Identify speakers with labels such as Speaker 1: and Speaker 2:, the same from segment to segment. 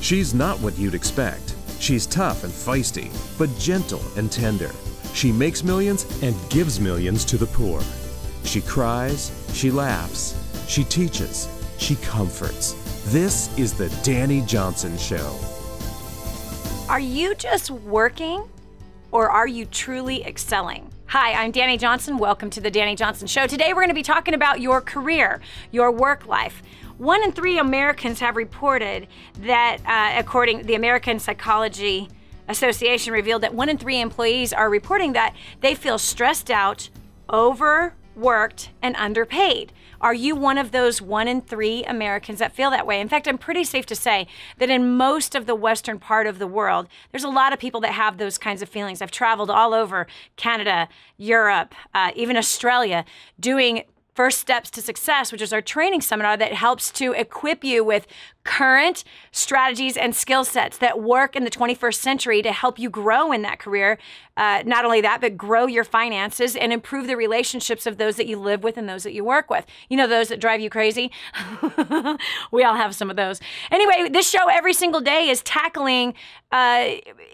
Speaker 1: She's not what you'd expect. She's tough and feisty, but gentle and tender. She makes millions and gives millions to the poor. She cries, she laughs, she teaches, she comforts. This is the Dani Johnson Show.
Speaker 2: Are you just working, or are you truly excelling? Hi, I'm Dani Johnson. Welcome to the Dani Johnson Show. Today we're going to be talking about your career, your work life. 1 in 3 Americans have reported that, according to the American Psychology Association, revealed that 1 in 3 employees are reporting that they feel stressed out, overworked, and underpaid. Are you one of those 1 in 3 Americans that feel that way? In fact, I'm pretty safe to say that in most of the western part of the world, there's a lot of people that have those kinds of feelings. I've traveled all over Canada, Europe, even Australia, doing First Steps to Success, which is our training seminar that helps to equip you with current strategies and skill sets that work in the 21st century to help you grow in that career. Not only that, but grow your finances and improve the relationships of those that you live with and those that you work with. You know, those that drive you crazy? We all have some of those. Anyway, this show every single day is tackling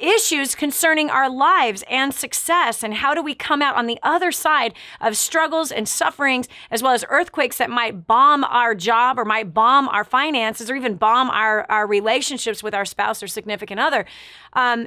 Speaker 2: issues concerning our lives and success, and how do we come out on the other side of struggles and sufferings, as well as earthquakes that might bomb our job or might bomb our finances or even bomb our relationships with our spouse or significant other.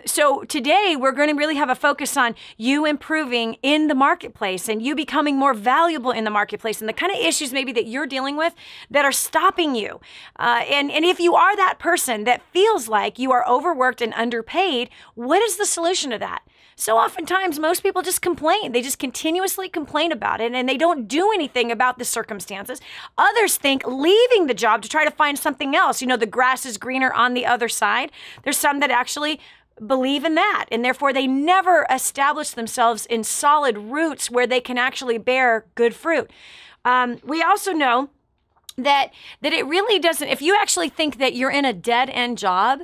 Speaker 2: So today we're going to really have a focus on you improving in the marketplace and you becoming more valuable in the marketplace and the kind of issues maybe that you're dealing with that are stopping you. And if you are that person that feels like you are overworked and underpaid, what is the solution to that? So oftentimes, most people just complain. They just continuously complain about it, and they don't do anything about the circumstances. Others think leaving the job to try to find something else. You know, the grass is greener on the other side. There's some that actually believe in that, and therefore they never establish themselves in solid roots where they can actually bear good fruit. We also know that it really doesn't, if you actually think that you're in a dead-end job,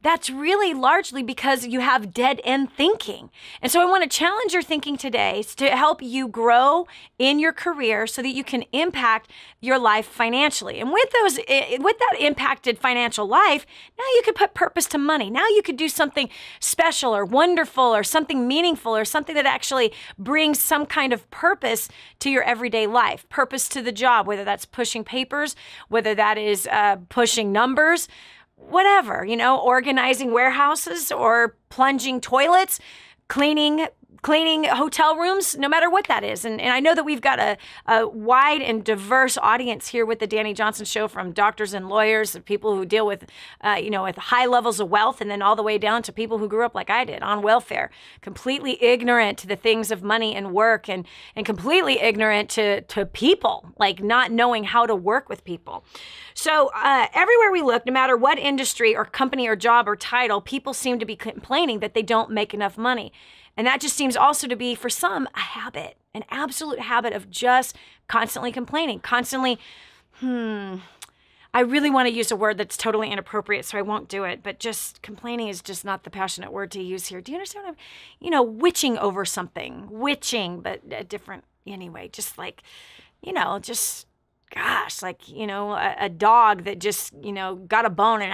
Speaker 2: that's really largely because you have dead-end thinking. And so I want to challenge your thinking today to help you grow in your career so that you can impact your life financially. And with that impacted financial life, now you can put purpose to money. Now you could do something special or wonderful or something meaningful or something that actually brings some kind of purpose to your everyday life. Purpose to the job, whether that's pushing papers, whether that is pushing numbers, whatever, you know, organizing warehouses or plunging toilets, cleaning hotel rooms, no matter what that is. And I know that we've got a wide and diverse audience here with the Dani Johnson Show, from doctors and lawyers, people who deal with, with high levels of wealth, and then all the way down to people who grew up like I did on welfare, completely ignorant to the things of money and work, and completely ignorant to people, like not knowing how to work with people. So everywhere we look, no matter what industry or company or job or title, people seem to be complaining that they don't make enough money. And that just seems also to be, for some, a habit, an absolute habit of just constantly complaining, constantly, I really want to use a word that's totally inappropriate, so I won't do it, but just complaining is just not the passionate word to use here. Do you understand what I'm, witching over something, but different, anyway, just like, gosh, like, a dog that just, got a bone and,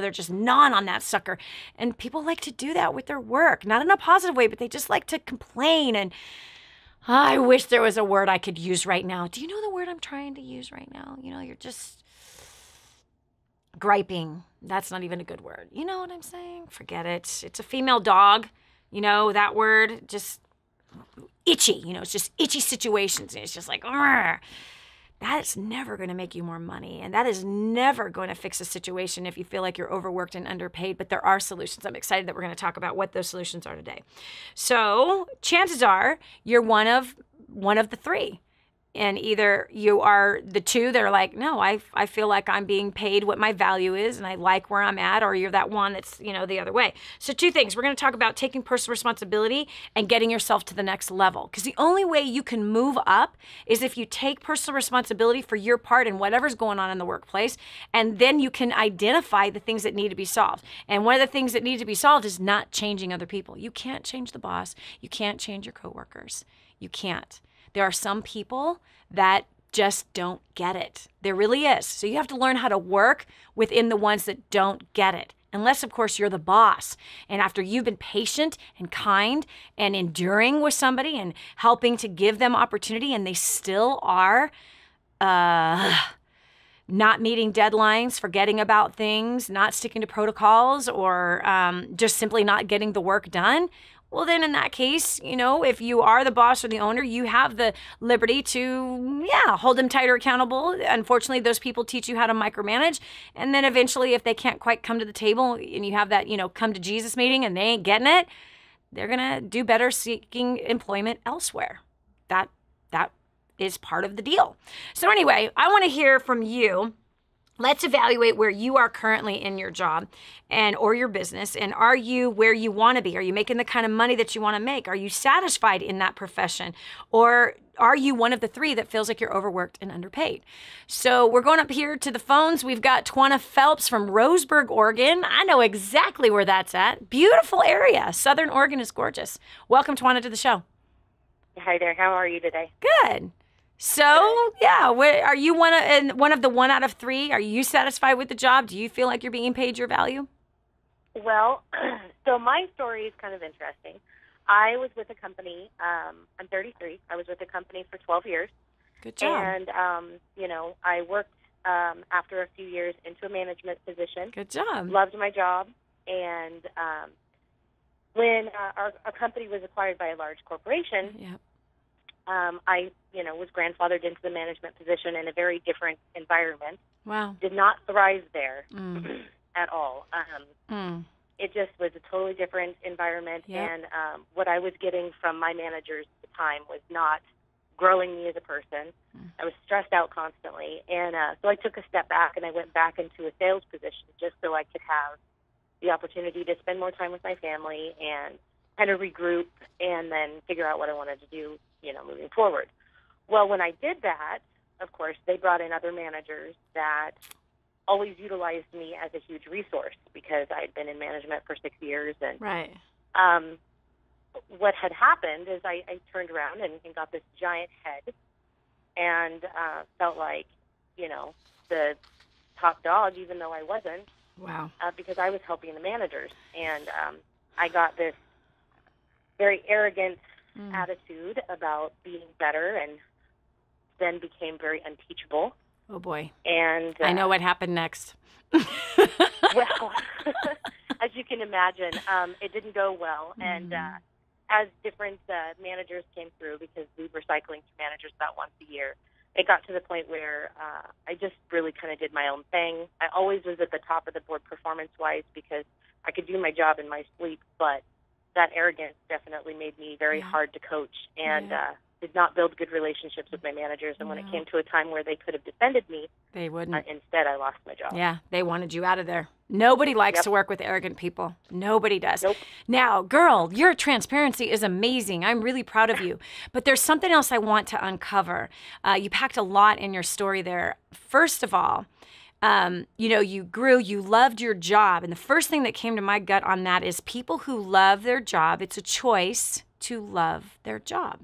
Speaker 2: they're just gnawing on that sucker. And people like to do that with their work, not in a positive way, but they just like to complain. And I wish there was a word I could use right now. Do you know the word I'm trying to use right now? You're just griping. That's not even a good word. You know what I'm saying? Forget it. It's a female dog. That word, just itchy. It's just itchy situations. And it's just like, argh. That's never going to make you more money. And that is never going to fix a situation if you feel like you're overworked and underpaid. But there are solutions. I'm excited that we're going to talk about what those solutions are today. So chances are you're one of the 3. And either you are the 2 that are like, no, I feel like I'm being paid what my value is and I like where I'm at, or you're that one that's, the other way. So 2 things. We're going to talk about taking personal responsibility and getting yourself to the next level. Because the only way you can move up is if you take personal responsibility for your part in whatever's going on in the workplace, and then you can identify the things that need to be solved. And one of the things that need to be solved is not changing other people. You can't change the boss. You can't change your coworkers. You can't. There are some people that just don't get it. There really is. So you have to learn how to work within the ones that don't get it. Unless, of course, you're the boss. And after you've been patient and kind and enduring with somebody and helping to give them opportunity, and they still are not meeting deadlines, forgetting about things, not sticking to protocols, or just simply not getting the work done, well, then in that case, if you are the boss or the owner, you have the liberty to, hold them tighter accountable. Unfortunately, those people teach you how to micromanage. And then eventually, if they can't quite come to the table and you have that, come to Jesus meeting and they ain't getting it, they're going to do better seeking employment elsewhere. That is part of the deal. So anyway, I want to hear from you. Let's evaluate where you are currently in your job or your business. And are you where you want to be? Are you making the kind of money that you want to make? Are you satisfied in that profession? Or are you one of the three that feels like you're overworked and underpaid? So we're going up here to the phones. We've got Twana Phelps from Roseburg, Oregon. I know exactly where that's at. Beautiful area. Southern Oregon is gorgeous. Welcome, Twana, to the show.
Speaker 3: Hi there. How are you today?
Speaker 2: Good. So, are you one of the 1 out of 3? Are you satisfied with the job? Do you feel like you're being paid your value?
Speaker 3: Well, so my story is kind of interesting. I was with a company, I'm 33. I was with a company for 12 years.
Speaker 2: Good job.
Speaker 3: And, I worked after a few years into a management position.
Speaker 2: Good job.
Speaker 3: Loved my job. And when our company was acquired by a large corporation, I, was grandfathered into the management position in a very different environment.
Speaker 2: Wow.
Speaker 3: Did not thrive there at all. It just was a totally different environment.
Speaker 2: Yep.
Speaker 3: And what I was getting from my managers at the time was not growing me as a person. I was stressed out constantly. And so I took a step back and I went back into a sales position just so I could have the opportunity to spend more time with my family and kind of regroup and then figure out what I wanted to do, moving forward. Well, when I did that, of course, they brought in other managers that always utilized me as a huge resource because I had been in management for 6 years. And
Speaker 2: right.
Speaker 3: What had happened is I turned around and got this giant head and felt like, the top dog, even though I wasn't.
Speaker 2: Wow.
Speaker 3: Because I was helping the managers. And I got this very arrogant attitude about being better and then became very unteachable.
Speaker 2: Oh, boy.
Speaker 3: And
Speaker 2: I know what happened next.
Speaker 3: Well, as you can imagine, it didn't go well. And as different managers came through, because we were cycling through managers about once a year, it got to the point where I just really kind of did my own thing. I always was at the top of the board performance-wise because I could do my job in my sleep, but that arrogance definitely made me very hard to coach and did not build good relationships with my managers. And when it came to a time where they could have defended me,
Speaker 2: they wouldn't.
Speaker 3: Instead, I lost my job.
Speaker 2: Yeah, they wanted you out of there. Nobody likes to work with arrogant people. Nobody does.
Speaker 3: Nope.
Speaker 2: Now, girl, your transparency is amazing. I'm really proud of you. But there's something else I want to uncover. You packed a lot in your story there. First of all, you grew, you loved your job. And the first thing that came to my gut on that is people who love their job, it's a choice to love their job.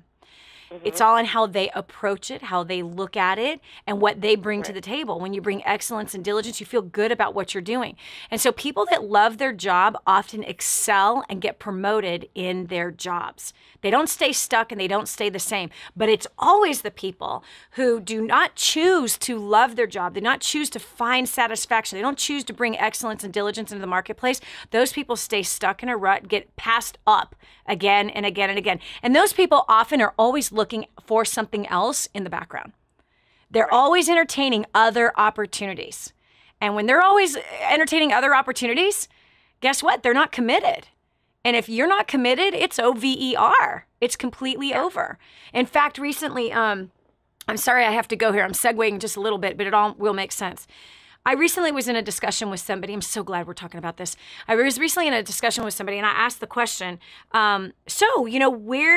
Speaker 2: It's all in how they approach it, how they look at it, and what they bring to the table. When you bring excellence and diligence, you feel good about what you're doing. And so people that love their job often excel and get promoted in their jobs. They don't stay stuck and they don't stay the same. But it's always the people who do not choose to love their job. They do not choose to find satisfaction. They don't choose to bring excellence and diligence into the marketplace. Those people stay stuck in a rut, get passed up again and again and again. And those people often are always looking for something else in the background. They're always entertaining other opportunities. And when they're always entertaining other opportunities, guess what? They're not committed. And if you're not committed, it's over. It's completely over. In fact, recently, I'm sorry I have to go here. I'm segueing just a little bit, but it all will make sense. I recently was in a discussion with somebody. I'm so glad we're talking about this. I was recently in a discussion with somebody, and I asked the question, I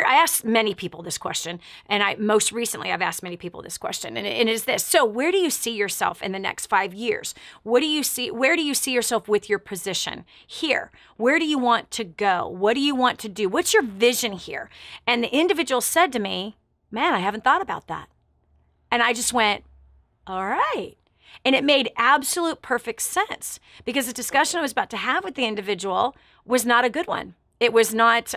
Speaker 2: asked many people this question, and most recently I've asked many people this question, and it is this. So where do you see yourself in the next 5 years? Where do you see yourself with your position here? Where do you want to go? What do you want to do? What's your vision here? And the individual said to me, man, I haven't thought about that. And I just went, all right. And it made absolute perfect sense because the discussion I was about to have with the individual was not a good one. It was not,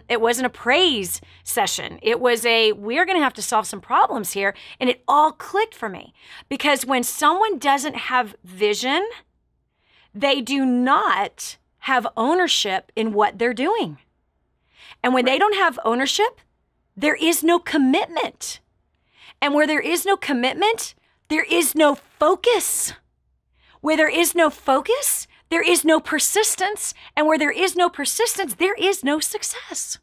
Speaker 2: it wasn't a praise session. It was we're going to have to solve some problems here. And it all clicked for me because when someone doesn't have vision, they do not have ownership in what they're doing. And when they don't have ownership, there is no commitment. And where there is no commitment, there is no focus. Where there is no focus, there is no persistence. And where there is no persistence, there is no success.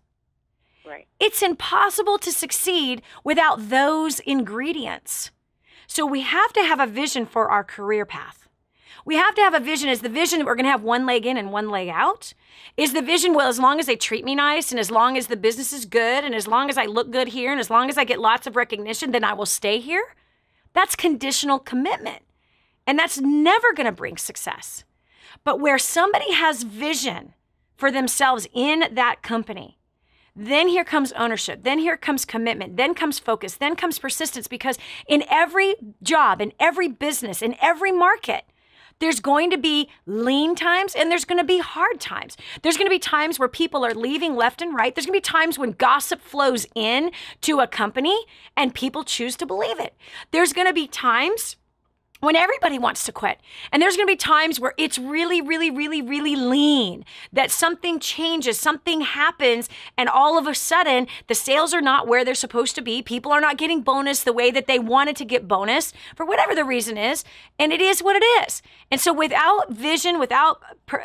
Speaker 3: Right.
Speaker 2: It's impossible to succeed without those ingredients. So we have to have a vision for our career path. We have to have a vision. Is the vision that we're going to have one leg in and one leg out? Is the vision, well, as long as they treat me nice and as long as the business is good and as long as I look good here and as long as I get lots of recognition, then I will stay here? That's conditional commitment. And that's never going to bring success. But where somebody has vision for themselves in that company, then here comes ownership, then here comes commitment, then comes focus, then comes persistence, because in every job, in every business, in every market, there's going to be lean times and there's going to be hard times. There's going to be times where people are leaving left and right. There's going to be times when gossip flows in to a company and people choose to believe it. There's going to be times when everybody wants to quit. And there's going to be times where it's really, really, really, really lean, that something changes, something happens, and all of a sudden the sales are not where they're supposed to be. People are not getting bonus the way that they wanted to get bonus for whatever the reason is. And it is what it is. And so without vision, without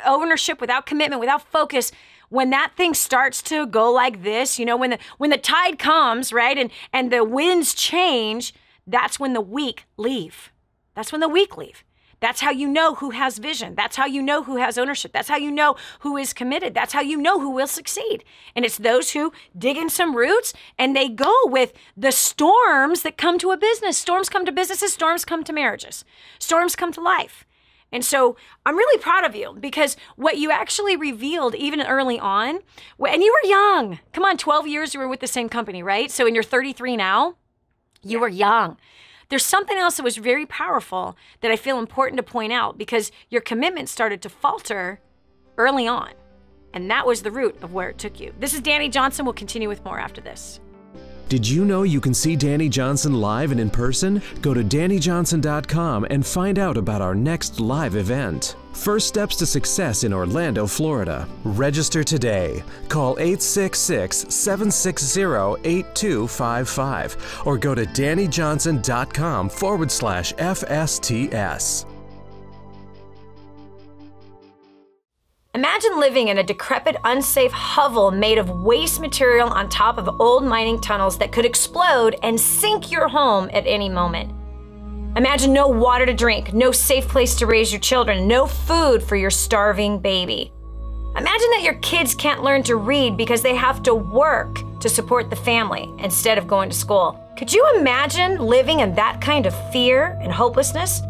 Speaker 2: ownership, without commitment, without focus, when that thing starts to go like this, you know, when the tide comes, right, and the winds change, that's when the weak leave. That's when the weak leave. That's how you know who has vision. That's how you know who has ownership. That's how you know who is committed. That's how you know who will succeed. And it's those who dig in some roots and they go with the storms that come to a business. Storms come to businesses. Storms come to marriages. Storms come to life. And so I'm really proud of you because what you actually revealed even early on, and you were young. Come on, 12 years you were with the same company, right? So and you're 33 now, you were young. There's something else that was very powerful that I feel important to point out because your commitment started to falter early on. And that was the root of where it took you. This is Dani Johnson. We'll continue with more after this.
Speaker 1: Did you know you can see Dani Johnson live and in person? Go to DaniJohnson.com and find out about our next live event. First Steps to Success in Orlando, Florida. Register today. Call 866-760-8255 or go to DaniJohnson.com/FSTS.
Speaker 2: Imagine living in a decrepit, unsafe hovel made of waste material on top of old mining tunnels that could explode and sink your home at any moment. Imagine no water to drink, no safe place to raise your children, no food for your starving baby. Imagine that your kids can't learn to read because they have to work to support the family instead of going to school. Could you imagine living in that kind of fear and hopelessness?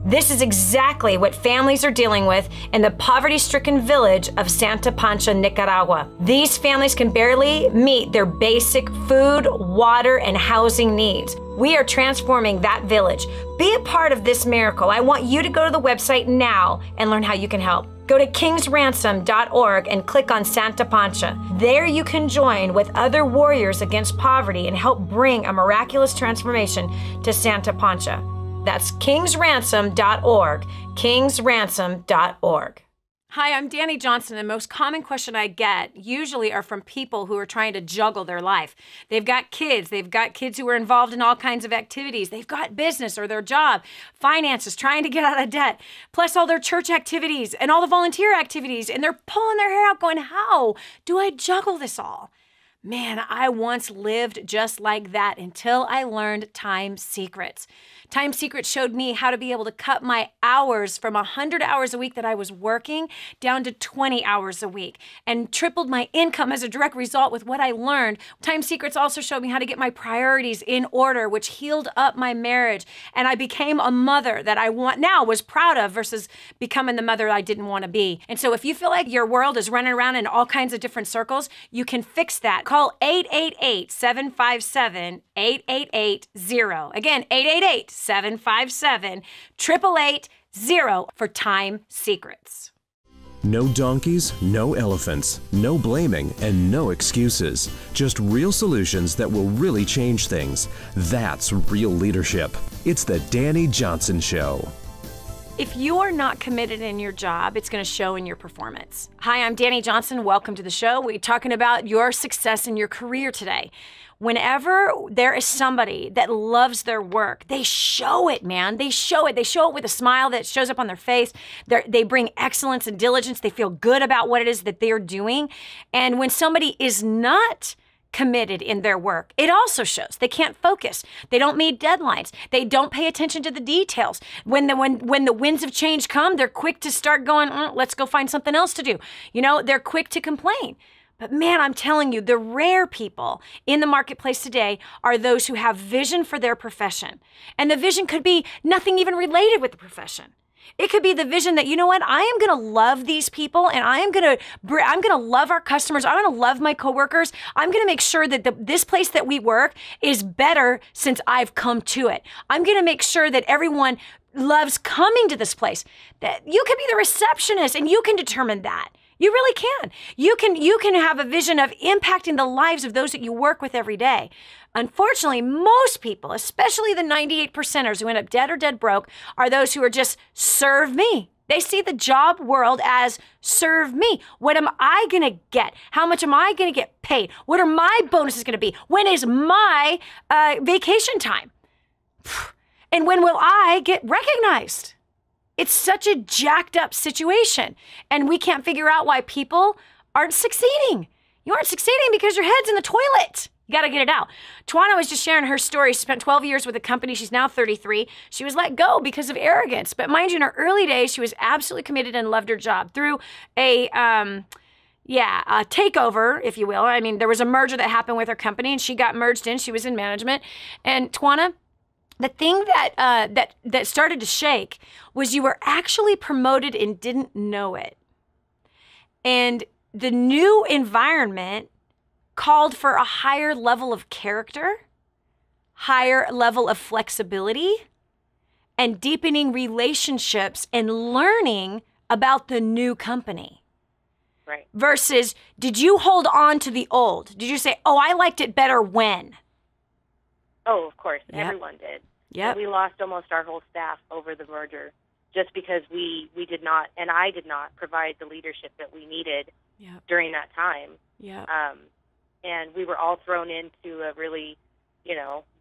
Speaker 2: This is exactly what families are dealing with in the poverty-stricken village of Santa Pancha, Nicaragua. These families can barely meet their basic food, water, and housing needs. We are transforming that village. Be a part of this miracle. I want you to go to the website now and learn how you can help. Go to kingsransom.org and click on Santa Pancha. There you can join with other warriors against poverty and help bring a miraculous transformation to Santa Pancha. That's kingsransom.org, kingsransom.org. Hi, I'm Dani Johnson. The most common question I get usually are from people who are trying to juggle their life. They've got kids who are involved in all kinds of activities. They've got business or their job, finances, trying to get out of debt, plus all their church activities and all the volunteer activities. And they're pulling their hair out going, how do I juggle this all? Man, I once lived just like that until I learned Time Secrets. Time Secrets showed me how to be able to cut my hours from 100 hours a week that I was working down to 20 hours a week and tripled my income as a direct result with what I learned. Time Secrets also showed me how to get my priorities in order, which healed up my marriage. And I became a mother that I was proud of versus becoming the mother I didn't want to be. And so if you feel like your world is running around in all kinds of different circles, you can fix that. call 888-757-8880. Again, 888-757-8880 for time secrets.
Speaker 1: No donkeys, no elephants, no blaming, and no excuses. Just real solutions that will really change things. That's real leadership. It's the Dani Johnson Show.
Speaker 2: If you are not committed in your job, it's going to show in your performance. Hi, I'm Dani Johnson. Welcome to the show. We're talking about your success in your career today. Whenever there is somebody that loves their work, they show it, man. They show it. They show it with a smile that shows up on their face. They bring excellence and diligence. They feel good about what it is that they're doing. And when somebody is not committed in their work, it also shows. They can't focus. They don't meet deadlines. They don't pay attention to the details. When the winds of change come, they're quick to start going, let's go find something else to do. You know, they're quick to complain. But man, I'm telling you, the rare people in the marketplace today are those who have vision for their profession. And the vision could be nothing even related with the profession. It could be the vision that, you know what, I am going to love these people, and I'm going to love our customers. I'm going to love my coworkers. I'm going to make sure that this place that we work is better since I've come to it. I'm going to make sure that everyone loves coming to this place. That you could be the receptionist, and you can determine that. You really can. You can have a vision of impacting the lives of those that you work with every day. Unfortunately, most people, especially the 98%ers who end up dead or dead broke, are those who are just serve me. They see the job world as serve me. What am I going to get? How much am I going to get paid? What are my bonuses going to be? When is my vacation time? And when will I get recognized? It's such a jacked up situation, and we can't figure out why people aren't succeeding. You aren't succeeding because your head's in the toilet. You got to get it out. Tawana was just sharing her story. She spent 12 years with a company. She's now 33. She was let go because of arrogance. But mind you, in her early days, she was absolutely committed and loved her job through a takeover, if you will. I mean, there was a merger that happened with her company, and she got merged in. She was in management. And Tawana, the thing that started to shake was you were actually promoted and didn't know it. And the new environment called for a higher level of character, higher level of flexibility, and deepening relationships and learning about the new company.
Speaker 3: Right.
Speaker 2: Versus, did you hold on to the old? Did you say, oh, I liked it better when?
Speaker 3: Oh, of course.
Speaker 2: Yep.
Speaker 3: Everyone did.
Speaker 2: Yep.
Speaker 3: We lost almost our whole staff over the merger just because we did not, and I did not provide the leadership that we needed during that time.
Speaker 2: Yeah.
Speaker 3: And we were all thrown into a really,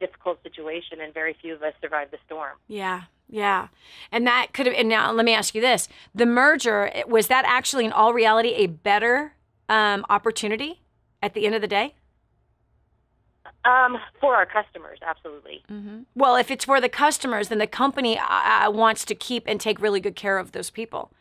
Speaker 3: difficult situation, and very few of us survived the storm.
Speaker 2: Yeah. Yeah. And that could have, and now let me ask you this. The merger, was that actually in all reality a better opportunity at the end of the day?
Speaker 3: For our customers, absolutely.
Speaker 2: Mm-hmm. Well, if it's for the customers, then the company wants to keep and take really good care of those people.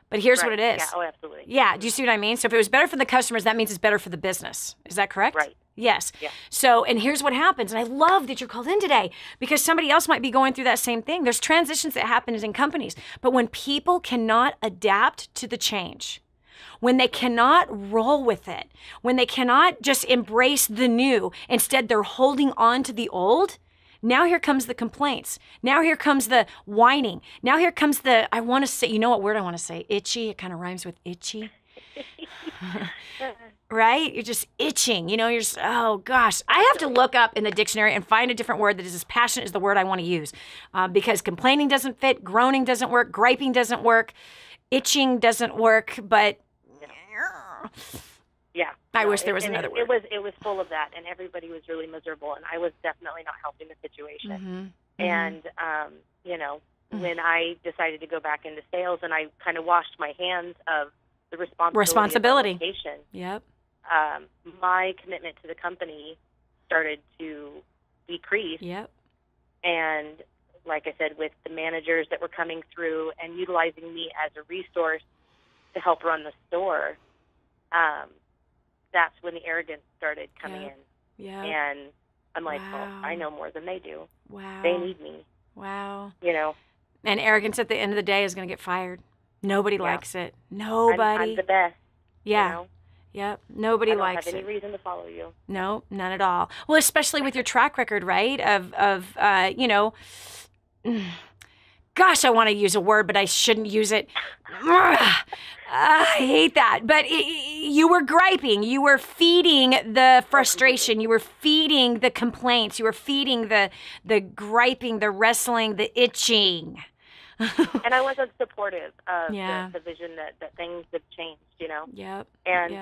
Speaker 2: But here's what it is.
Speaker 3: Yeah, oh, absolutely.
Speaker 2: Yeah, do you see what I mean? So if it was better for the customers, that means it's better for the business. Is that correct?
Speaker 3: Right.
Speaker 2: Yes.
Speaker 3: Yeah.
Speaker 2: So, and here's what happens, and I love that you're called in today because somebody else might be going through that same thing. There's transitions that happen in companies, but when people cannot adapt to the change, when they cannot roll with it, when they cannot just embrace the new, instead they're holding on to the old, now here comes the complaints. Now here comes the whining. Now here comes the, I want to say, you know what word I want to say? Itchy. It kind of rhymes with itchy. Right? You're just itching. You're just, oh gosh. I have to look up in the dictionary and find a different word that is as passionate as the word I want to use. Because complaining doesn't fit, groaning doesn't work, griping doesn't work, itching doesn't work, but
Speaker 3: yeah.
Speaker 2: I wish there was another word.
Speaker 3: It was full of that, and everybody was really miserable, and I was definitely not helping the situation.
Speaker 2: Mm-hmm.
Speaker 3: And, when I decided to go back into sales, and I kind of washed my hands of the responsibility. Of the location,
Speaker 2: Yep.
Speaker 3: My commitment to the company started to decrease.
Speaker 2: Yep.
Speaker 3: And like I said, with the managers that were coming through and utilizing me as a resource to help run the store, that's when the arrogance started coming in.
Speaker 2: Yeah.
Speaker 3: And I'm like,
Speaker 2: wow.
Speaker 3: well, I know more than they do.
Speaker 2: Wow.
Speaker 3: They need me.
Speaker 2: Wow.
Speaker 3: And
Speaker 2: arrogance at the end of the day is going to get fired. Nobody likes it. Nobody.
Speaker 3: I'm the best.
Speaker 2: Yeah. Yep. Nobody likes it.
Speaker 3: I don't have any reason to follow you.
Speaker 2: No, none at all. Well, especially with your track record, right? Of you know, gosh, I want to use a word, but I shouldn't use it. I hate that. But you were griping. You were feeding the frustration. You were feeding the complaints. You were feeding the griping, the wrestling, the itching.
Speaker 3: And I wasn't supportive of the vision that things have changed, you know.
Speaker 2: Yep.
Speaker 3: And,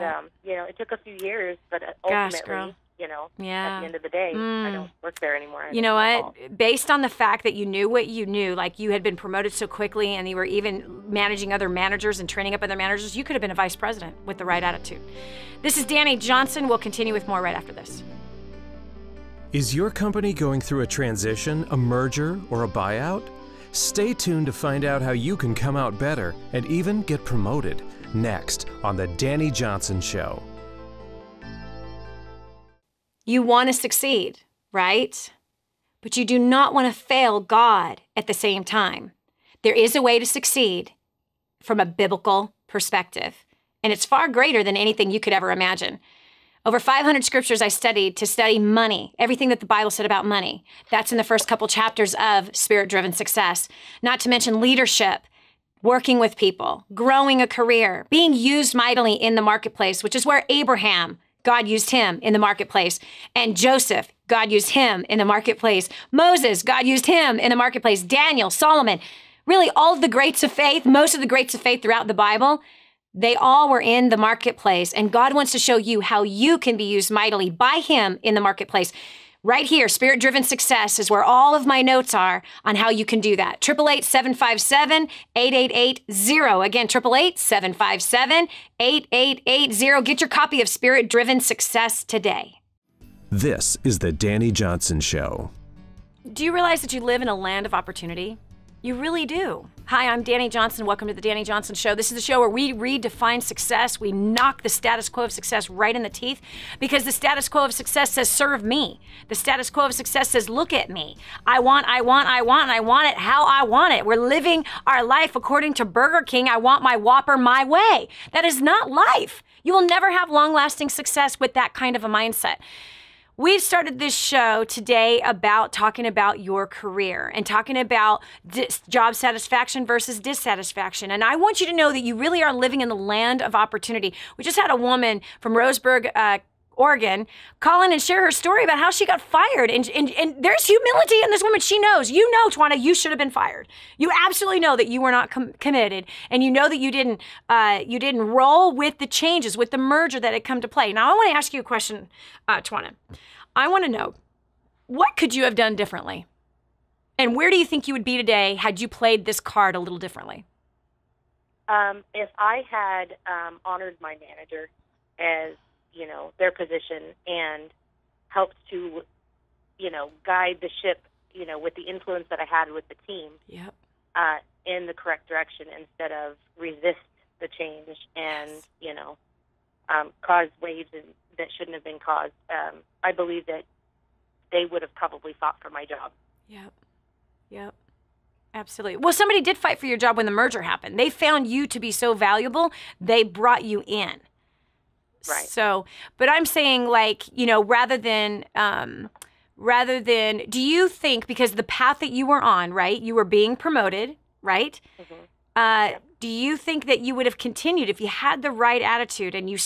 Speaker 3: you know, it took a few years, but ultimately, you know, at the end of the day, I don't work there anymore.
Speaker 2: You know what? Based on the fact that you knew what you knew, like you had been promoted so quickly and you were even managing other managers and training up other managers, you could have been a vice president with the right attitude. This is Dani Johnson. We'll continue with more right after this.
Speaker 1: Is your company going through a transition, a merger, or a buyout? Stay tuned to find out how you can come out better and even get promoted. Next on The Dani Johnson Show.
Speaker 2: You want to succeed, right? But you do not want to fail God at the same time. There is a way to succeed from a biblical perspective, and it's far greater than anything you could ever imagine. Over 500 scriptures I studied to study money, everything that the Bible said about money. That's in the first couple chapters of Spirit-Driven Success. Not to mention leadership, working with people, growing a career, being used mightily in the marketplace, which is where Abraham, God used him in the marketplace. And Joseph, God used him in the marketplace. Moses, God used him in the marketplace. Daniel, Solomon, really all of the greats of faith, most of the greats of faith throughout the Bible, they all were in the marketplace, and God wants to show you how you can be used mightily by him in the marketplace. Right here, Spirit-Driven Success is where all of my notes are on how you can do that. 888-757-8880. Again, 888-757-8880. Get your copy of Spirit-Driven Success today.
Speaker 1: This is The Dani Johnson Show.
Speaker 2: Do you realize that you live in a land of opportunity? You really do. Hi, I'm Dani Johnson. Welcome to the Dani Johnson Show. This is the show where we redefine success. We knock the status quo of success right in the teeth because the status quo of success says, serve me. The status quo of success says, look at me. I want it how I want it. We're living our life according to Burger King. I want my Whopper my way. That is not life. You will never have long-lasting success with that kind of a mindset. We've started this show today about talking about your career and talking about job satisfaction versus dissatisfaction. And I want you to know that you really are living in the land of opportunity. We just had a woman from Roseburg, Oregon, call in and share her story about how she got fired. And there's humility in this woman. She knows. You know, Twana, you should have been fired. You absolutely know that you were not committed, and you know that you didn't roll with the changes, with the merger that had come to play. Now, I want to ask you a question, Twana. I want to know, what could you have done differently? And where do you think you would be today had you played this card a little differently?
Speaker 3: If I had honored my manager as, you know, their position and helped to, you know, guide the ship, you know, with the influence that I had with the team,
Speaker 2: yep,
Speaker 3: in the correct direction instead of resist the change and, you know, cause waves that shouldn't have been caused. I believe that they would have probably fought for my job.
Speaker 2: Yep. Absolutely. Well, somebody did fight for your job when the merger happened. They found you to be so valuable, they brought you in.
Speaker 3: Right.
Speaker 2: So, but I'm saying, like, you know, rather than, do you think, because the path that you were on, right, you were being promoted, right? Mm-hmm. Do you think that you would have continued if you had the right attitude and you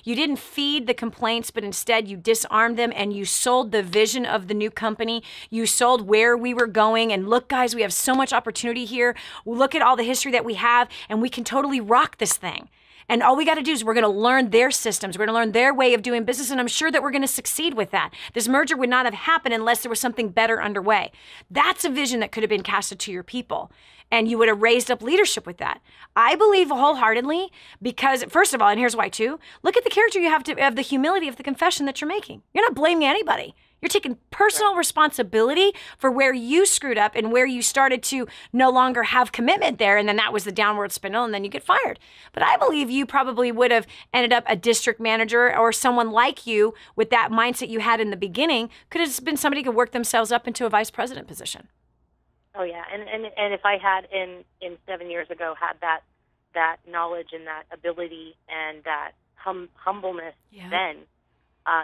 Speaker 2: didn't feed the complaints, but instead you disarmed them and you sold the vision of the new company? You sold where we were going. And look, guys, we have so much opportunity here. Look at all the history that we have, and we can totally rock this thing. And all we got to do is we're going to learn their systems. We're going to learn their way of doing business. And I'm sure that we're going to succeed with that. This merger would not have happened unless there was something better underway. That's a vision that could have been casted to your people. And you would have raised up leadership with that. I believe wholeheartedly because, first of all, and here's why too, look at the character you have to have, the humility of the confession that you're making. You're not blaming anybody. You're taking personal responsibility for where you screwed up and where you started to no longer have commitment there. And then that was the downward spindle, and then you get fired. But I believe you probably would have ended up a district manager or someone like you with that mindset you had in the beginning. Could have been somebody who could work themselves up into a vice president position.
Speaker 3: Oh, yeah. And if I had in 7 years ago had that knowledge and that ability and that humbleness then,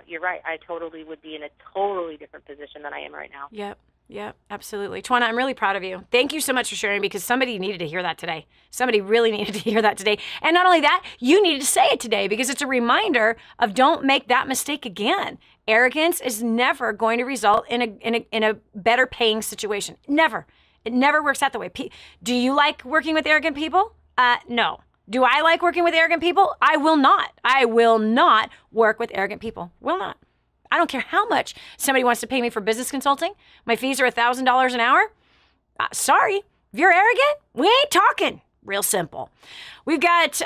Speaker 3: you're right. I totally would be in a totally different position than I am right now.
Speaker 2: Yep, absolutely. Twana, I'm really proud of you. Thank you so much for sharing, because somebody needed to hear that today. Somebody really needed to hear that today. And not only that, you needed to say it today, because it's a reminder of don't make that mistake again. Arrogance is never going to result in a better paying situation. Never. It never works out that way. Do you like working with arrogant people? No. Do I like working with arrogant people? I will not. I will not work with arrogant people. Will not. I don't care how much somebody wants to pay me for business consulting. My fees are $1,000 an hour. Sorry, if you're arrogant, we ain't talking. Real simple. We've got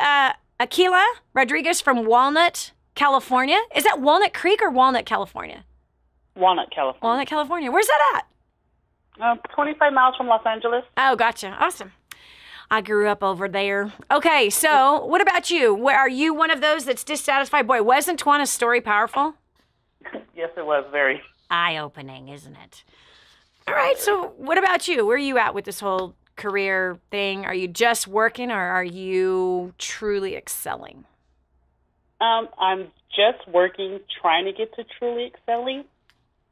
Speaker 2: Aquila Rodriguez from Walnut, California. Is that Walnut Creek or Walnut, California?
Speaker 4: Walnut, California.
Speaker 2: Walnut, California. Where's that
Speaker 4: at? 25 miles from Los Angeles.
Speaker 2: Oh, gotcha. Awesome. I grew up over there. Okay, so what about you? Are you one of those that's dissatisfied? Boy, wasn't Twana's story powerful?
Speaker 4: Yes, it was very
Speaker 2: eye-opening, isn't it? All right, so what about you? Where are you at with this whole career thing? Are you just working, or are you truly excelling?
Speaker 4: I'm just working, trying to get to truly excelling.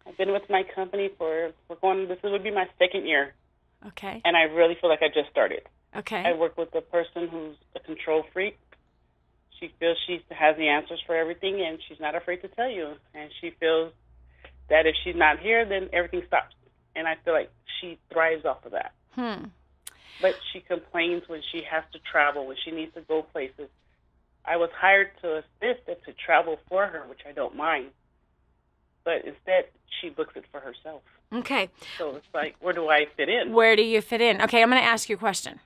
Speaker 4: I've been with my company this would be my second year.
Speaker 2: Okay.
Speaker 4: And I really feel like I just started.
Speaker 2: Okay.
Speaker 4: I work with a person who's a control freak. She feels she has the answers for everything, and she's not afraid to tell you. And she feels that if she's not here, then everything stops. And I feel like she thrives off of that. But she complains when she has to travel, when she needs to go places. I was hired to assist and to travel for her, which I don't mind. But instead, she books it for herself.
Speaker 2: Okay.
Speaker 4: So it's like, where do I fit in?
Speaker 2: Where do you fit in? Okay, I'm going to ask you a question.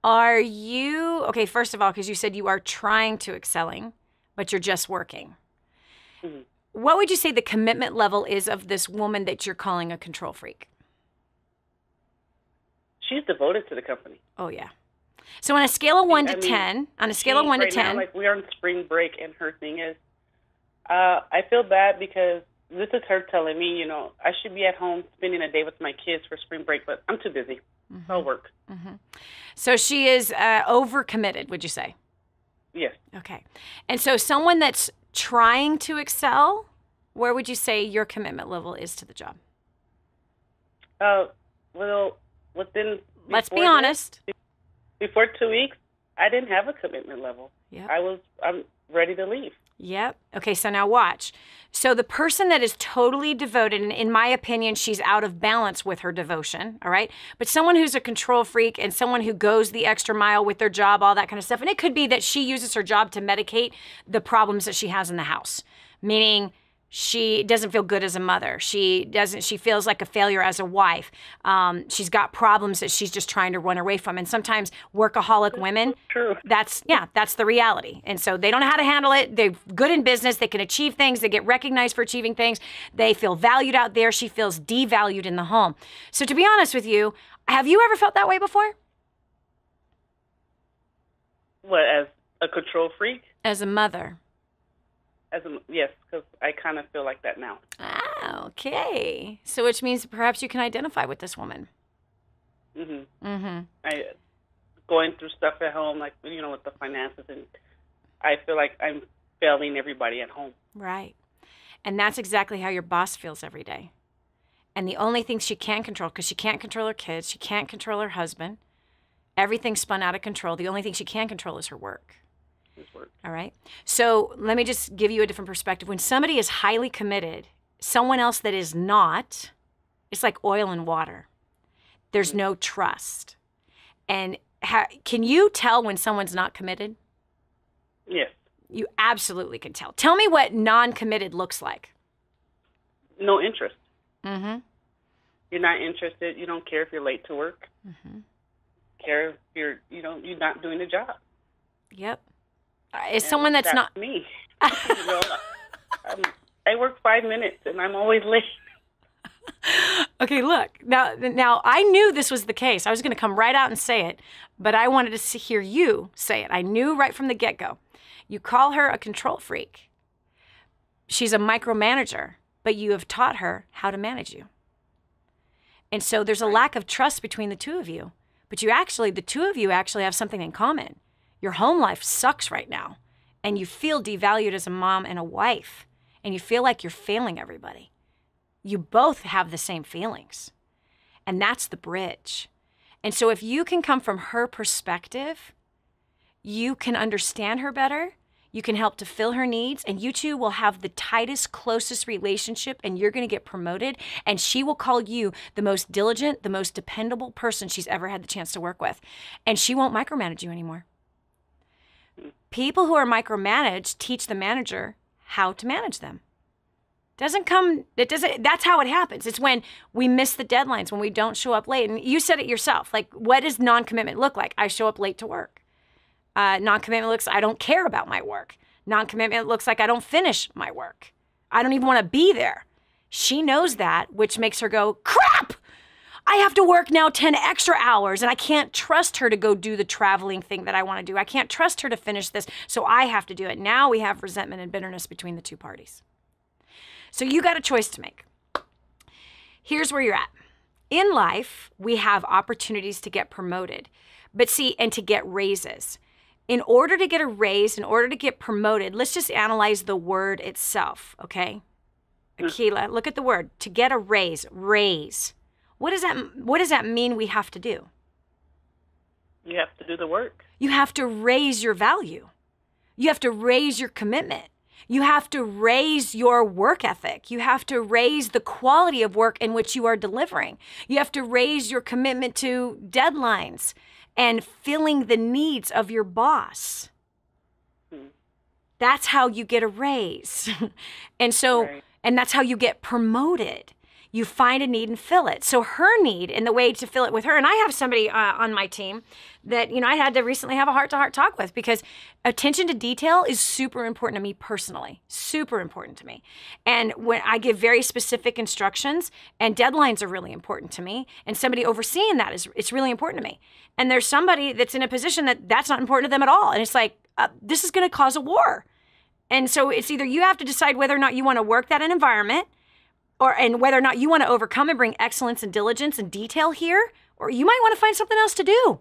Speaker 2: Are you, okay, first of all, because you said you are trying to excelling, but you're just working.
Speaker 4: Mm-hmm.
Speaker 2: What would you say the commitment level is of this woman that you're calling a control freak?
Speaker 4: She's devoted to the company.
Speaker 2: Oh, yeah. So on a scale of 1 to 10, on a scale of 1 to 10.
Speaker 4: Now, like, we're on spring break, and her thing is, I feel bad because this is her telling me, I should be at home spending a day with my kids for spring break, but I'm too busy. Mm-hmm. I'll work.
Speaker 2: Mm-hmm. So she is overcommitted, would you say?
Speaker 4: Yes.
Speaker 2: Okay. And so someone that's trying to excel, where would you say your commitment level is to the job?
Speaker 4: Well,
Speaker 2: let's be honest.
Speaker 4: Before 2 weeks, I didn't have a commitment level.
Speaker 2: Yeah.
Speaker 4: I'm ready to leave.
Speaker 2: Yep. Okay, so now watch. So the person that is totally devoted, and in my opinion, she's out of balance with her devotion, all right? But someone who's a control freak and someone who goes the extra mile with their job, all that kind of stuff, and it could be that she uses her job to medicate the problems that she has in the house, meaning she doesn't feel good as a mother. She feels like a failure as a wife. She's got problems that she's just trying to run away from. And sometimes workaholic women, that's the reality. And so they don't know how to handle it. They're good in business. They can achieve things. They get recognized for achieving things. They feel valued out there. She feels devalued in the home. So to be honest with you, have you ever felt that way before?
Speaker 4: What, as a control freak?
Speaker 2: As a mother.
Speaker 4: Yes, because I kind of feel like that now.
Speaker 2: Ah, okay. So which means perhaps you can identify with this woman.
Speaker 4: Mm-hmm.
Speaker 2: Mm-hmm.
Speaker 4: Going through stuff at home, like, with the finances, and I feel like I'm failing everybody at home.
Speaker 2: Right. And that's exactly how your boss feels every day. And the only thing she can control, because she can't control her kids, she can't control her husband, everything's spun out of control. The only thing she can control is her work. All right. So let me just give you a different perspective. When somebody is highly committed, someone else that is not, it's like oil and water. There's no trust. And can you tell when someone's not committed?
Speaker 4: Yes.
Speaker 2: You absolutely can tell. Tell me what non-committed looks like.
Speaker 4: No interest.
Speaker 2: Mm-hmm.
Speaker 4: You're not interested. You don't care if you're late to work.
Speaker 2: Mm-hmm.
Speaker 4: Care if you're not doing the job.
Speaker 2: Yep. Is someone that's not
Speaker 4: me? I work 5 minutes and I'm always late.
Speaker 2: Okay, look. Now I knew this was the case. I was going to come right out and say it, but I wanted to hear you say it. I knew right from the get-go. You call her a control freak. She's a micromanager, but you have taught her how to manage you. And so there's a lack of trust between the two of you. But the two of you actually have something in common. Your home life sucks right now, and you feel devalued as a mom and a wife, and you feel like you're failing everybody. You both have the same feelings, and that's the bridge. And so if you can come from her perspective, you can understand her better, you can help to fill her needs, and you two will have the tightest, closest relationship, and you're going to get promoted, and she will call you the most diligent, the most dependable person she's ever had the chance to work with, and she won't micromanage you anymore. People who are micromanaged teach the manager how to manage them. That's how it happens. It's when we miss the deadlines, when we don't show up late. And you said it yourself, like, what does non-commitment look like? I show up late to work. Non-commitment looks, I don't care about my work. Non-commitment looks like I don't finish my work. I don't even want to be there. She knows that, which makes her go, crap! I have to work now 10 extra hours, and I can't trust her to go do the traveling thing that I want to do. I can't trust her to finish this, so I have to do it. Now we have resentment and bitterness between the two parties. So you got a choice to make. Here's where you're at. In life, we have opportunities to get promoted, but see, and to get raises. In order to get a raise, in order to get promoted, let's just analyze the word itself, okay? Akila, look at the word. To get a raise, raise. What does that mean we have to do?
Speaker 4: You have to do the work.
Speaker 2: You have to raise your value. You have to raise your commitment. You have to raise your work ethic. You have to raise the quality of work in which you are delivering. You have to raise your commitment to deadlines and filling the needs of your boss. That's how you get a raise. And so,
Speaker 4: Right.
Speaker 2: and that's how you get promoted. You find a need and fill it. So her need and the way to fill it with her, and I have somebody on my team that, I had to recently have a heart-to-heart talk with, because attention to detail is super important to me personally, super important to me. And when I give very specific instructions, and deadlines are really important to me, and somebody overseeing that it's really important to me. And there's somebody that's in a position that's not important to them at all. And it's like, this is going to cause a war. And so it's either you have to decide whether or not you want to work that in environment, and whether or not you want to overcome and bring excellence and diligence and detail here, or you might want to find something else to do,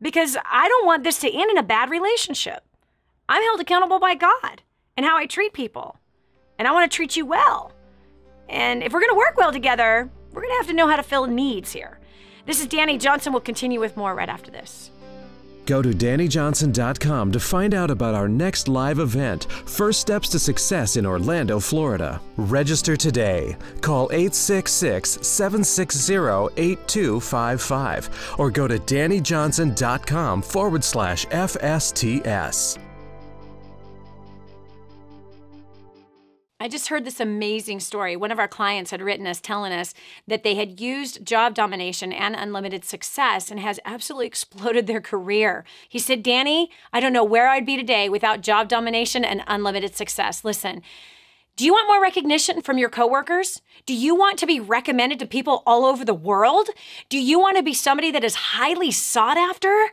Speaker 2: because I don't want this to end in a bad relationship. I'm held accountable by God and how I treat people, and I want to treat you well. And if we're going to work well together, we're going to have to know how to fill needs here. This is Dani Johnson. We'll continue with more right after this.
Speaker 1: Go to DaniJohnson.com to find out about our next live event, First Steps to Success in Orlando, Florida. Register today. Call 866-760-8255 or go to DaniJohnson.com/FSTS.
Speaker 2: I just heard this amazing story. One of our clients had written us telling us that they had used job domination and unlimited success and has absolutely exploded their career. He said, Dani, I don't know where I'd be today without job domination and unlimited success. Listen, do you want more recognition from your coworkers? Do you want to be recommended to people all over the world? Do you want to be somebody that is highly sought after?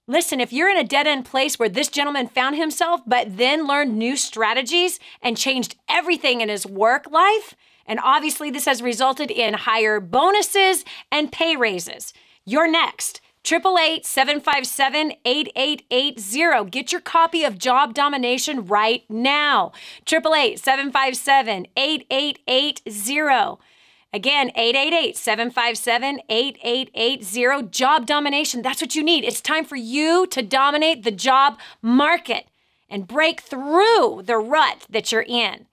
Speaker 2: Listen, if you're in a dead-end place where this gentleman found himself, but then learned new strategies and changed everything in his work life, and obviously this has resulted in higher bonuses and pay raises, you're next. 888-757-8880. Get your copy of Job Domination right now. 888-757-8880. Again, 888-757-8880. Job domination. That's what you need. It's time for you to dominate the job market and break through the rut that you're in.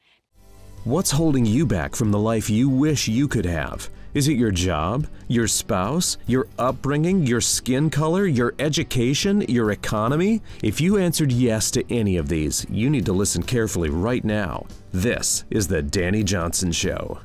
Speaker 1: What's holding you back from the life you wish you could have? Is it your job, your spouse, your upbringing, your skin color, your education, your economy? If you answered yes to any of these, you need to listen carefully right now. This is the Dani Johnson Show.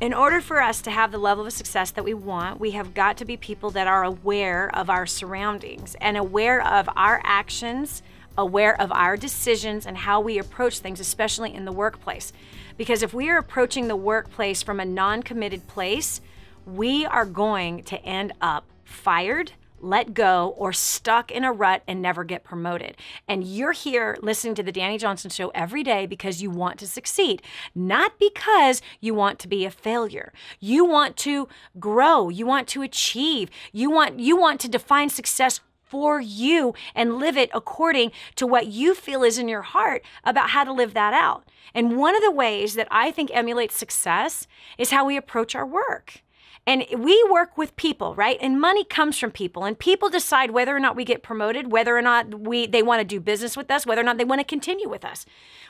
Speaker 2: In order for us to have the level of success that we want, we have got to be people that are aware of our surroundings and aware of our actions, aware of our decisions and how we approach things, especially in the workplace. Because if we are approaching the workplace from a non-committed place, we are going to end up fired, let go, or stuck in a rut and never get promoted. And you're here listening to the Dani Johnson Show every day because you want to succeed, not because you want to be a failure. You want to grow, you want to achieve, you want to define success for you and live it according to what you feel is in your heart about how to live that out. And one of the ways that I think emulates success is how we approach our work. And we work with people, right? And money comes from people. And people decide whether or not we get promoted, whether or not they want to do business with us, whether or not they want to continue with us.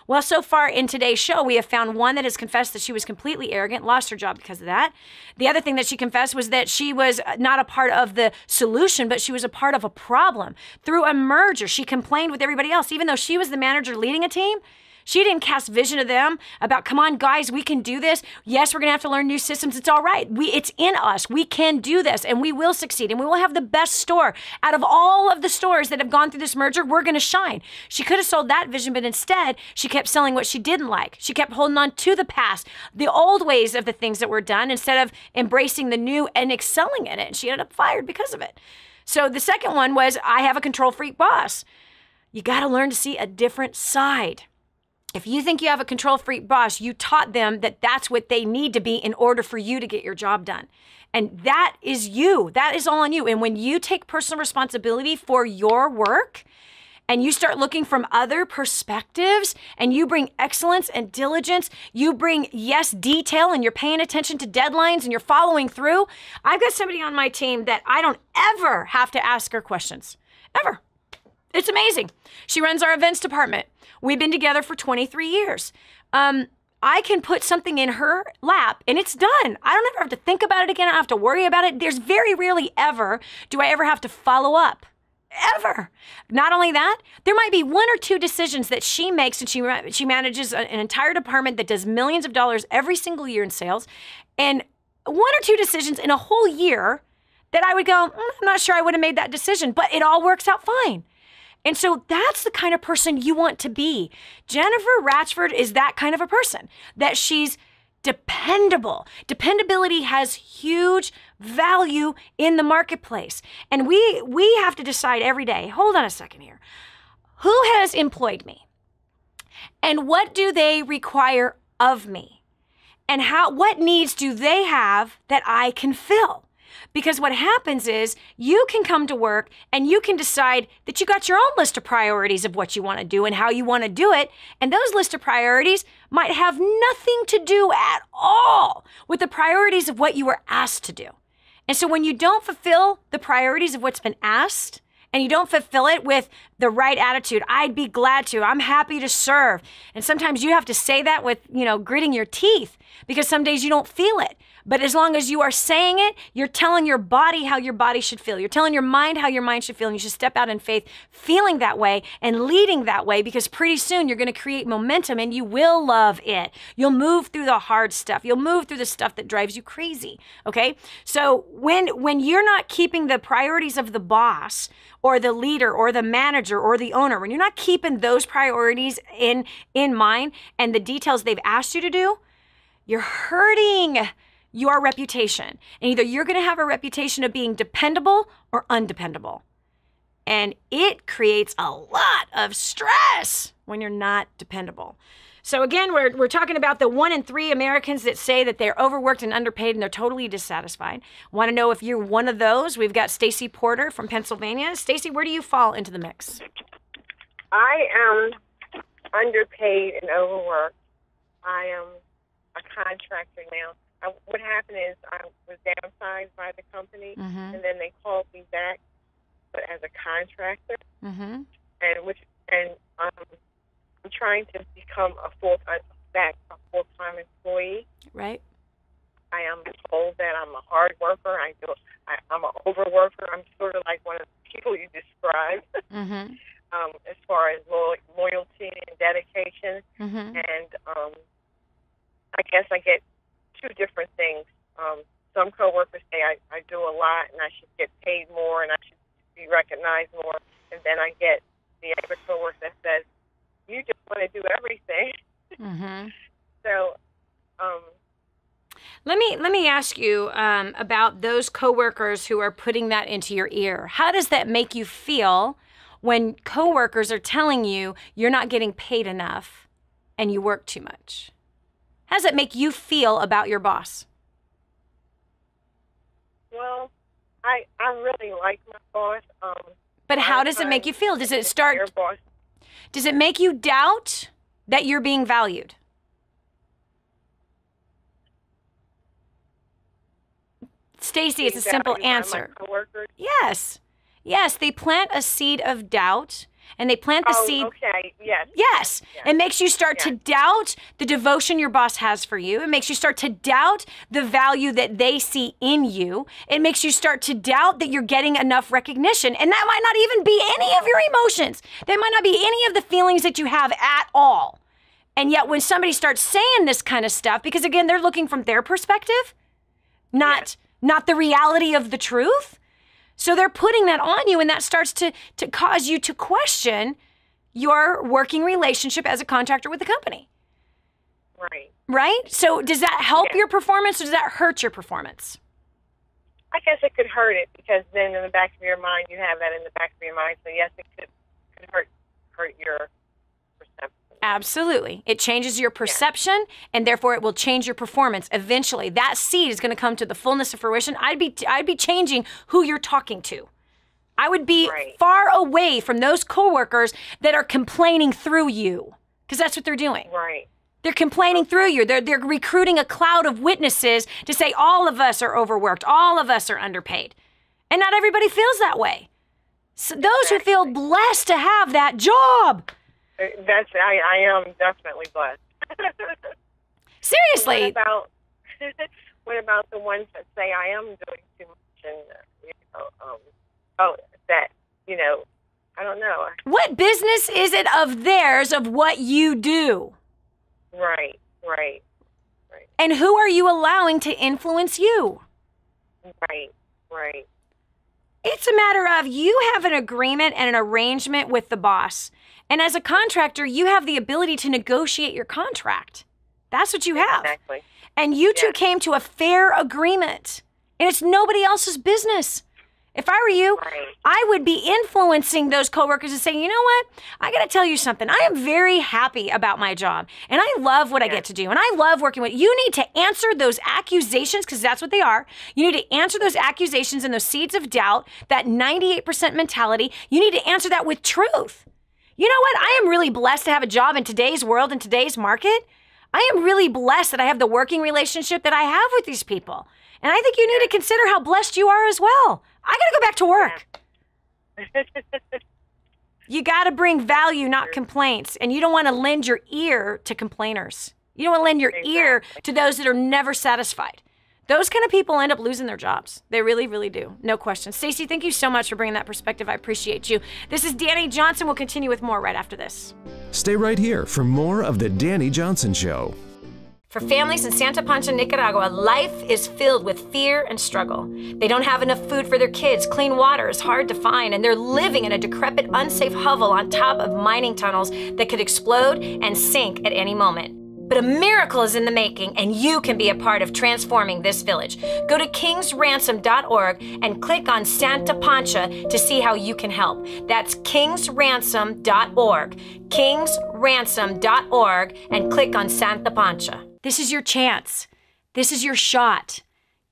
Speaker 2: Well, so far in today's show, we have found one that has confessed that she was completely arrogant, lost her job because of that. The other thing that she confessed was that she was not a part of the solution, but she was a part of a problem. Through a merger, she complained with everybody else. Even though she was the manager leading a team, she didn't cast vision to them about, come on, guys, we can do this. Yes, we're going to have to learn new systems. It's all right. It's in us. We can do this, and we will succeed, and we will have the best store. Out of all of the stores that have gone through this merger, we're going to shine. She could have sold that vision, but instead, she kept selling what she didn't like. She kept holding on to the past, the old ways of the things that were done, instead of embracing the new and excelling in it. And she ended up fired because of it. So the second one was, I have a control freak boss. You got to learn to see a different side. If you think you have a control freak boss, you taught them that that's what they need to be in order for you to get your job done. And that is you. That is all on you. And when you take personal responsibility for your work and you start looking from other perspectives and you bring excellence and diligence, you bring, yes, detail, and you're paying attention to deadlines and you're following through. I've got somebody on my team that I don't ever have to ask her questions. Ever. It's amazing. She runs our events department. We've been together for 23 years. I can put something in her lap and it's done. I don't ever have to think about it again. I don't have to worry about it. There's very rarely ever do I ever have to follow up. Ever. Not only that, there might be one or two decisions that she makes, and she manages an entire department that does millions of dollars every single year in sales, and one or two decisions in a whole year that I would go, I'm not sure I would have made that decision, but it all works out fine. And so that's the kind of person you want to be. Jennifer Ratchford is that kind of a person, that she's dependable. Dependability has huge value in the marketplace. And we have to decide every day, hold on a second here, who has employed me? And what do they require of me? And what needs do they have that I can fill? Because what happens is you can come to work and you can decide that you got your own list of priorities of what you want to do and how you want to do it. And those list of priorities might have nothing to do at all with the priorities of what you were asked to do. And so when you don't fulfill the priorities of what's been asked, and you don't fulfill it with the right attitude, I'd be glad to, I'm happy to serve. And sometimes you have to say that with, gritting your teeth, because some days you don't feel it. But as long as you are saying it, you're telling your body how your body should feel. You're telling your mind how your mind should feel. And you should step out in faith, feeling that way and leading that way, because pretty soon you're going to create momentum and you will love it. You'll move through the hard stuff. You'll move through the stuff that drives you crazy. Okay? So when you're not keeping the priorities of the boss or the leader or the manager or the owner, when you're not keeping those priorities in mind and the details they've asked you to do, you're hurting your reputation. And either you're going to have a reputation of being dependable or undependable. And it creates a lot of stress when you're not dependable. So again, we're talking about the 1 in 3 Americans that say that they're overworked and underpaid and they're totally dissatisfied. Want to know if you're one of those? We've got Stacy Porter from Pennsylvania. Stacy, where do you fall into the mix?
Speaker 5: I am underpaid and overworked. I am a contractor now. What happened is I was downsized by the company, and then they called me back, but as a contractor, and I'm trying to become a full-time employee. Right. I am told that I'm a hard worker. I'm an overworker. I'm sort of like one of the people you described, as far as loyalty and dedication, and I guess I get two different things. Some coworkers say I do a lot and I should get paid more and I should be recognized more. And then I get the other coworker that says, you just want to do everything. So,
Speaker 2: let me ask you about those coworkers who are putting that into your ear. How does that make you feel when coworkers are telling you you're not getting paid enough and you work too much? How does it make you feel about your boss?
Speaker 5: Well, I really like my boss.
Speaker 2: But how does it make you feel? Does it make you doubt that you're being valued? Stacy, it's a simple answer. Yes. Yes, they plant a seed of doubt, and they plant the seed.
Speaker 5: Okay, yes.
Speaker 2: Yes. It makes you start to doubt the devotion your boss has for you. It makes you start to doubt the value that they see in you. It makes you start to doubt that you're getting enough recognition, and that might not even be any of your emotions. That might not be any of the feelings that you have at all. And yet when somebody starts saying this kind of stuff, because again, they're looking from their perspective, not the reality of the truth. So they're putting that on you, and that starts to cause you to question your working relationship as a contractor with the company.
Speaker 5: Right.
Speaker 2: Right? So does that help your performance, or does that hurt your performance?
Speaker 5: I guess it could hurt it, because then in the back of your mind, you have that in the back of your mind. So yes, it could hurt your perception.
Speaker 2: Absolutely. It changes your perception, and therefore it will change your performance. Eventually, that seed is going to come to the fullness of fruition. I'd be changing who you're talking to. I would be far away from those coworkers that are complaining through you, because that's what they're doing.
Speaker 5: Right.
Speaker 2: They're complaining through you. They're recruiting a cloud of witnesses to say all of us are overworked, all of us are underpaid. And not everybody feels that way. So those who feel blessed to have that job.
Speaker 5: I am definitely blessed.
Speaker 2: Seriously.
Speaker 5: What about the ones that say I am doing too much, and I don't know.
Speaker 2: What business is it of theirs of what you do?
Speaker 5: Right.
Speaker 2: And who are you allowing to influence you?
Speaker 5: Right.
Speaker 2: It's a matter of you have an agreement and an arrangement with the boss. And as a contractor, you have the ability to negotiate your contract. That's what you have.
Speaker 5: Exactly.
Speaker 2: And you two came to a fair agreement. And it's nobody else's business. If I were you, I would be influencing those coworkers and saying, you know what? I got to tell you something. I am very happy about my job. And I love what I get to do. And I love working with you. You need to answer those accusations, because that's what they are. You need to answer those accusations and those seeds of doubt, that 98% mentality. You need to answer that with truth. You know what? I am really blessed to have a job in today's world, in today's market. I am really blessed that I have the working relationship that I have with these people. And I think you need to consider how blessed you are as well. I got to go back to work. You got to bring value, not complaints. And you don't want to lend your ear to complainers. You don't want to lend your ear to those that are never satisfied. Those kind of people end up losing their jobs. They really, really do. No question. Stacey, thank you so much for bringing that perspective. I appreciate you. This is Dani Johnson. We'll continue with more right after this.
Speaker 1: Stay right here for more of The Dani Johnson Show.
Speaker 2: For families in Santa Pancha, Nicaragua, life is filled with fear and struggle. They don't have enough food for their kids, clean water is hard to find, and they're living in a decrepit, unsafe hovel on top of mining tunnels that could explode and sink at any moment. But a miracle is in the making, and you can be a part of transforming this village. Go to kingsransom.org and click on Santa Pancha to see how you can help. That's kingsransom.org, kingsransom.org, and click on Santa Pancha. This is your chance. This is your shot.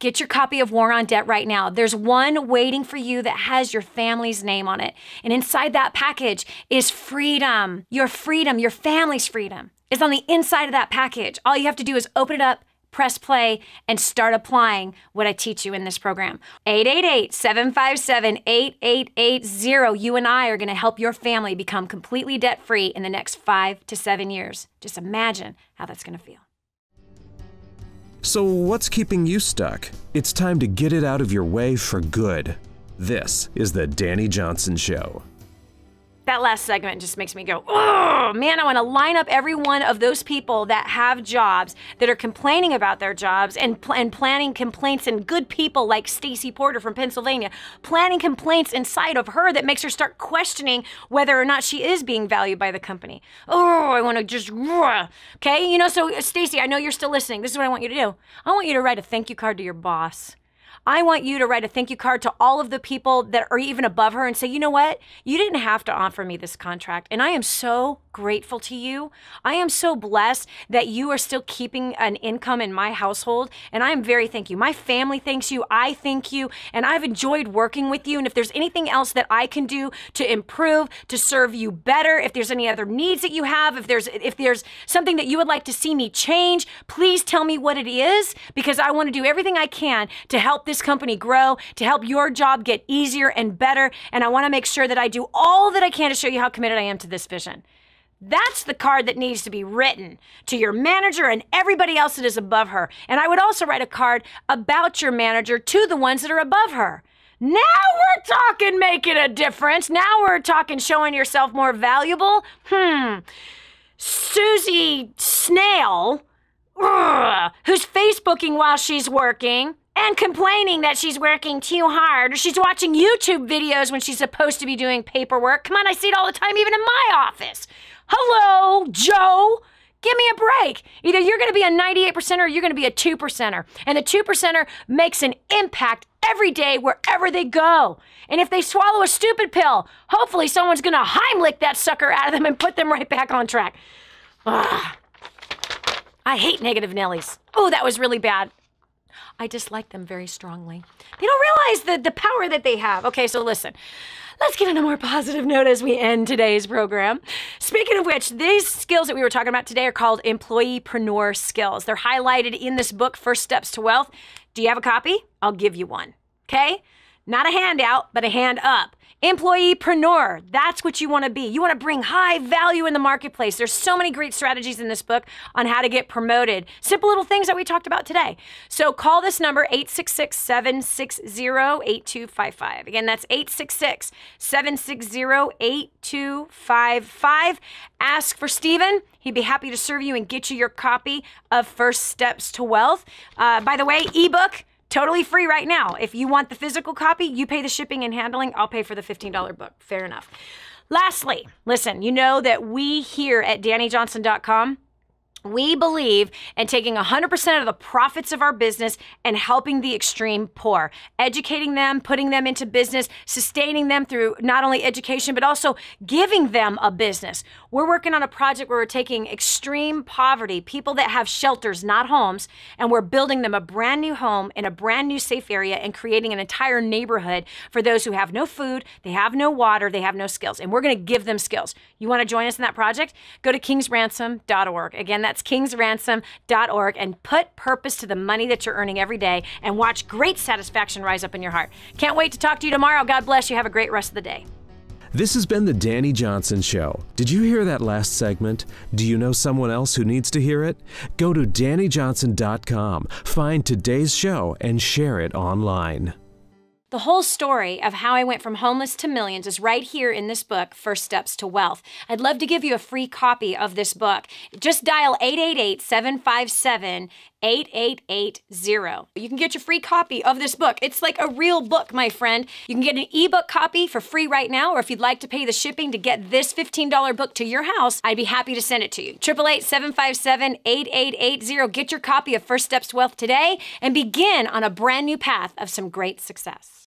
Speaker 2: Get your copy of War on Debt right now. There's one waiting for you that has your family's name on it. And inside that package is freedom. Your family's freedom is on the inside of that package. All you have to do is open it up, press play, and start applying what I teach you in this program. 888-757-8880. You and I are going to help your family become completely debt-free in the next 5 to 7 years. Just imagine how that's going to feel.
Speaker 1: So what's keeping you stuck? It's time to get it out of your way for good. This is The Dani Johnson Show.
Speaker 2: That last segment just makes me go, oh, man, I want to line up every one of those people that have jobs, that are complaining about their jobs and planning complaints, and good people like Stacy Porter from Pennsylvania, planning complaints inside of her that makes her start questioning whether or not she is being valued by the company. Oh, I want to just, okay? So Stacy, I know you're still listening. This is what I want you to do. I want you to write a thank you card to your boss. I want you to write a thank you card to all of the people that are even above her and say, you know what? You didn't have to offer me this contract. And I am so grateful to you. I am so blessed that you are still keeping an income in my household. And I am very thank you. My family thanks you. I thank you. And I've enjoyed working with you. And if there's anything else that I can do to improve, to serve you better, if there's any other needs that you have, if there's something that you would like to see me change, please tell me what it is, because I want to do everything I can to help this company grow, to help your job get easier and better. And I want to make sure that I do all that I can to show you how committed I am to this vision. That's the card that needs to be written to your manager and everybody else that is above her. And I would also write a card about your manager to the ones that are above her. Now we're talking making a difference. Now we're talking showing yourself more valuable. Susie Snail, who's Facebooking while she's working and complaining that she's working too hard, or she's watching YouTube videos when she's supposed to be doing paperwork. Come on, I see it all the time, even in my office. Hello, Joe. Give me a break. Either you're going to be a 98% or you're going to be a 2%er. And the 2%er makes an impact every day wherever they go. And if they swallow a stupid pill, hopefully someone's going to Heimlich that sucker out of them and put them right back on track. I hate negative Nellies. Oh, that was really bad. I dislike them very strongly. They don't realize the power that they have. Okay, so listen. Let's get on a more positive note as we end today's program. Speaking of which, these skills that we were talking about today are called employeepreneur skills. They're highlighted in this book, First Steps to Wealth. Do you have a copy? I'll give you one, okay? Not a handout, but a hand up. Employeepreneur, that's what you want to be. You want to bring high value in the marketplace. There's so many great strategies in this book on how to get promoted. Simple little things that we talked about today. So call this number, 866-760-8255. Again, that's 866-760-8255. Ask for Stephen. He'd be happy to serve you and get you your copy of First Steps to Wealth. By the way, ebook, totally free right now. If you want the physical copy, you pay the shipping and handling. I'll pay for the $15 book. Fair enough. Lastly, listen, you know that we here at DaniJohnson.com, we believe in taking 100% of the profits of our business and helping the extreme poor, educating them, putting them into business, sustaining them through not only education, but also giving them a business. We're working on a project where we're taking extreme poverty, people that have shelters, not homes, and we're building them a brand new home in a brand new safe area and creating an entire neighborhood for those who have no food, they have no water, they have no skills, and we're going to give them skills. You want to join us in that project? Go to kingsransom.org. Again, that's kingsransom.org, and put purpose to the money that you're earning every day and watch great satisfaction rise up in your heart. Can't wait to talk to you tomorrow. God bless you. Have a great rest of the day.
Speaker 1: This has been the Dani Johnson Show. Did you hear that last segment? Do you know someone else who needs to hear it? Go to DaniJohnson.com, find today's show, and share it online.
Speaker 2: The whole story of how I went from homeless to millions is right here in this book, First Steps to Wealth. I'd love to give you a free copy of this book. Just dial 888-757-8880. You can get your free copy of this book. It's like a real book, my friend. You can get an ebook copy for free right now, or if you'd like to pay the shipping to get this $15 book to your house, I'd be happy to send it to you. 888-757-8880. Get your copy of First Steps to Wealth today and begin on a brand new path of some great success.